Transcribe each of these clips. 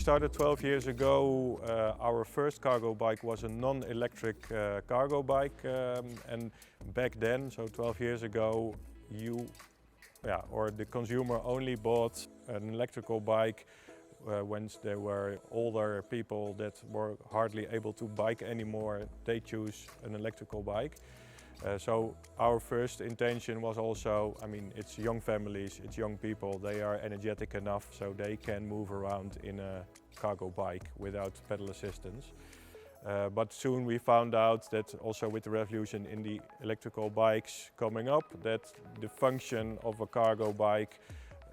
started 12 years ago, our first cargo bike was a non-electric cargo bike, and back then, so 12 years ago, the consumer only bought an electrical bike when there were older people that were hardly able to bike anymore. They choose an electrical bike. So our first intention was also, it's young families, it's young people, they are energetic enough so they can move around in a cargo bike without pedal assistance. But soon we found out that also with the revolution in the electrical bikes coming up, that the function of a cargo bike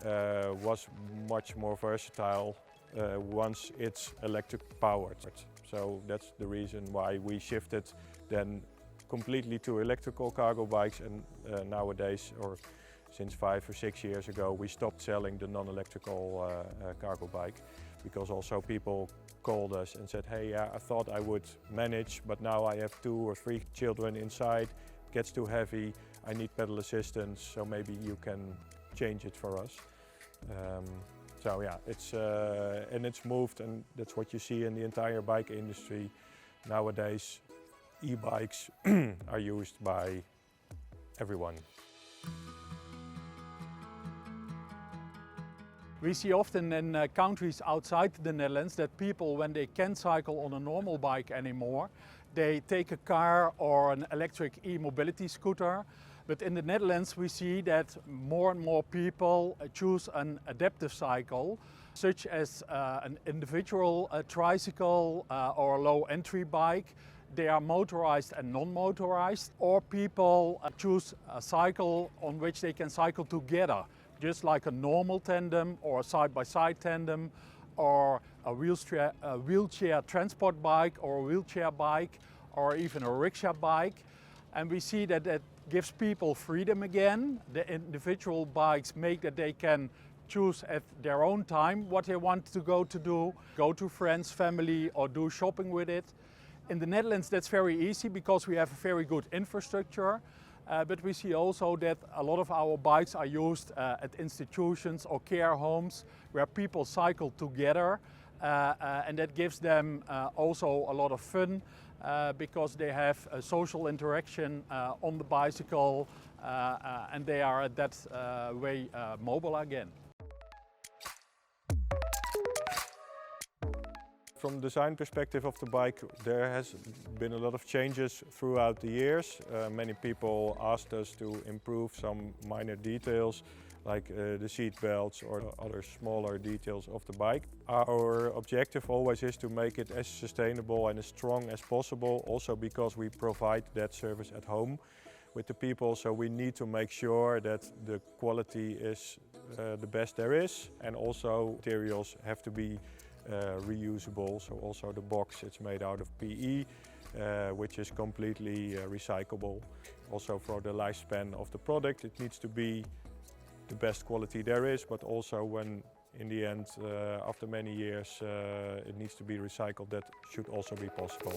was much more versatile once it's electric powered. So that's the reason why we shifted then completely to electrical cargo bikes, and nowadays, or since 5 or 6 years ago, we stopped selling the non-electrical cargo bike, because also people called us and said, hey, yeah, I thought I would manage, but now I have 2 or 3 children inside, it gets too heavy, I need pedal assistance, so maybe you can change it for us. So yeah, it's moved, and that's what you see in the entire bike industry nowadays. E-bikes are used by everyone. We see often in countries outside the Netherlands that people, when they can't cycle on a normal bike anymore, they take a car or an electric e-mobility scooter. But in the Netherlands we see that more and more people choose an adaptive cycle, such as an individual tricycle or a low entry bike. They are motorized and non-motorized, or people choose a cycle on which they can cycle together, just like a normal tandem or a side-by-side tandem, or a wheelchair transport bike or a wheelchair bike, or even a rickshaw bike. And we see that that gives people freedom again. The individual bikes make that they can choose at their own time what they want to do, go to friends, family, or do shopping with it. In the Netherlands that's very easy because we have a very good infrastructure, but we see also that a lot of our bikes are used at institutions or care homes where people cycle together, and that gives them also a lot of fun because they have a social interaction on the bicycle, and they are that way mobile again. From the design perspective of the bike, there has been a lot of changes throughout the years. Many people asked us to improve some minor details, like the seat belts or other smaller details of the bike. Our objective always is to make it as sustainable and as strong as possible, also because we provide that service at home with the people, so we need to make sure that the quality is the best there is, and also materials have to be reusable. So also the box, it's made out of PE, which is completely recyclable. Also for the lifespan of the product, it needs to be the best quality there is, but also when in the end, after many years, it needs to be recycled, that should also be possible.